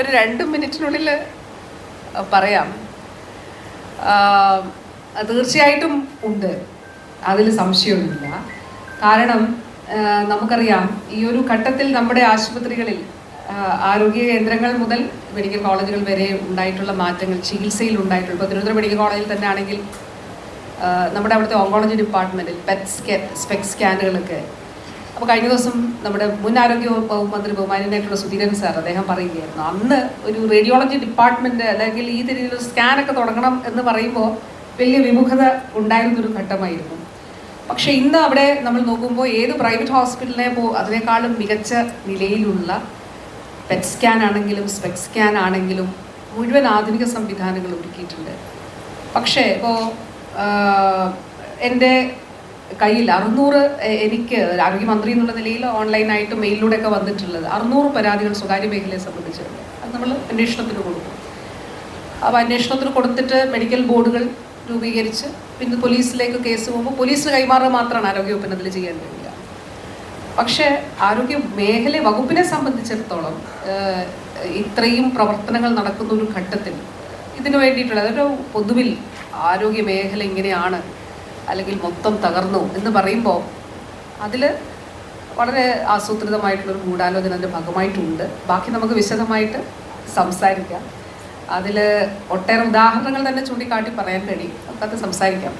ഒരു 2 മിനിറ്റിനുള്ളിൽ പറയാം. തീർച്ചയായിട്ടും ഉണ്ട്, അതിൽ സംശയമൊന്നുമില്ല. കാരണം നമുക്കറിയാം ഈ ഒരു ഘട്ടത്തിൽ നമ്മുടെ ആശുപത്രികളിൽ ആരോഗ്യ കേന്ദ്രങ്ങൾ മുതൽ മെഡിക്കൽ കോളേജുകൾ വരെ ഉണ്ടായിട്ടുള്ള മാറ്റങ്ങൾ, ചികിത്സയിൽ ഉണ്ടായിട്ടുള്ള, ഇപ്പോൾ തിരുവനന്തപുരം മെഡിക്കൽ കോളേജിൽ തന്നെ ആണെങ്കിൽ നമ്മുടെ അവിടുത്തെ ഓങ്കോളജി ഡിപ്പാർട്ട്മെൻറ്റിൽ സ്പെക് സ്കാനുകളൊക്കെ. അപ്പോൾ കഴിഞ്ഞ ദിവസം നമ്മുടെ മുൻ ആരോഗ്യ വകുപ്പ് മന്ത്രി ബഹുമാനായിട്ടുള്ള സുധീരൻ സാർ അദ്ദേഹം പറയുകയായിരുന്നു, അന്ന് ഒരു റേഡിയോളജി ഡിപ്പാർട്ട്മെൻറ്റ് അല്ലെങ്കിൽ ഈ രീതിയിലൊരു സ്കാനൊക്കെ തുടങ്ങണം എന്ന് പറയുമ്പോൾ വലിയ വിമുഖത ഉണ്ടായിരുന്നൊരു ഘട്ടമായിരുന്നു. പക്ഷേ ഇന്ന് അവിടെ നമ്മൾ നോക്കുമ്പോൾ ഏത് പ്രൈവറ്റ് ഹോസ്പിറ്റലിനെ അതിനേക്കാളും മികച്ച നിലയിലുള്ള പെറ്റ് സ്കാൻ ആണെങ്കിലും സ്പെക് സ്കാൻ ആണെങ്കിലും മുഴുവൻ ആധുനിക സംവിധാനങ്ങൾ ഒരുക്കിയിട്ടുണ്ട്. പക്ഷേ ഇപ്പോൾ എൻ്റെ കയ്യിൽ 600 എനിക്ക് ആരോഗ്യമന്ത്രി എന്നുള്ള നിലയിൽ ഓൺലൈനായിട്ട് മെയിലിലൂടെയൊക്കെ വന്നിട്ടുള്ളത് 600 പരാതികൾ സ്വകാര്യ മേഖലയെ സംബന്ധിച്ചിട്ടുണ്ട്. അത് നമ്മൾ അന്വേഷണത്തിന് കൊടുക്കും. അപ്പോൾ അന്വേഷണത്തിന് കൊടുത്തിട്ട് മെഡിക്കൽ ബോർഡുകൾ രൂപീകരിച്ച് പിന്നെ പോലീസിലേക്ക് കേസ് പോകുമ്പോൾ പോലീസിന് കൈമാറുക മാത്രമാണ് ആരോഗ്യവകുപ്പിന് അതിൽ ചെയ്യാൻ കഴിയില്ല. പക്ഷേ ആരോഗ്യ മേഖല വകുപ്പിനെ സംബന്ധിച്ചിടത്തോളം ഇത്രയും പ്രവർത്തനങ്ങൾ നടക്കുന്ന ഒരു ഘട്ടത്തിൽ ഇതിനു വേണ്ടിയിട്ടുള്ള അതൊരു പൊതുവിൽ ആരോഗ്യ മേഖല ഇങ്ങനെയാണ് അല്ലെങ്കിൽ മൊത്തം തകർന്നു എന്ന് പറയുമ്പോൾ അതിൽ വളരെ ആസൂത്രിതമായിട്ടുള്ളൊരു ഗൂഢാലോചന അതിൻ്റെ ഭാഗമായിട്ടുണ്ട്. ബാക്കി നമുക്ക് വിശദമായിട്ട് സംസാരിക്കാം. അതിൽ ഒട്ടേറെ ഉദാഹരണങ്ങൾ തന്നെ ചൂണ്ടിക്കാട്ടി പറയാൻ കഴിയും. നമുക്കത് സംസാരിക്കാം.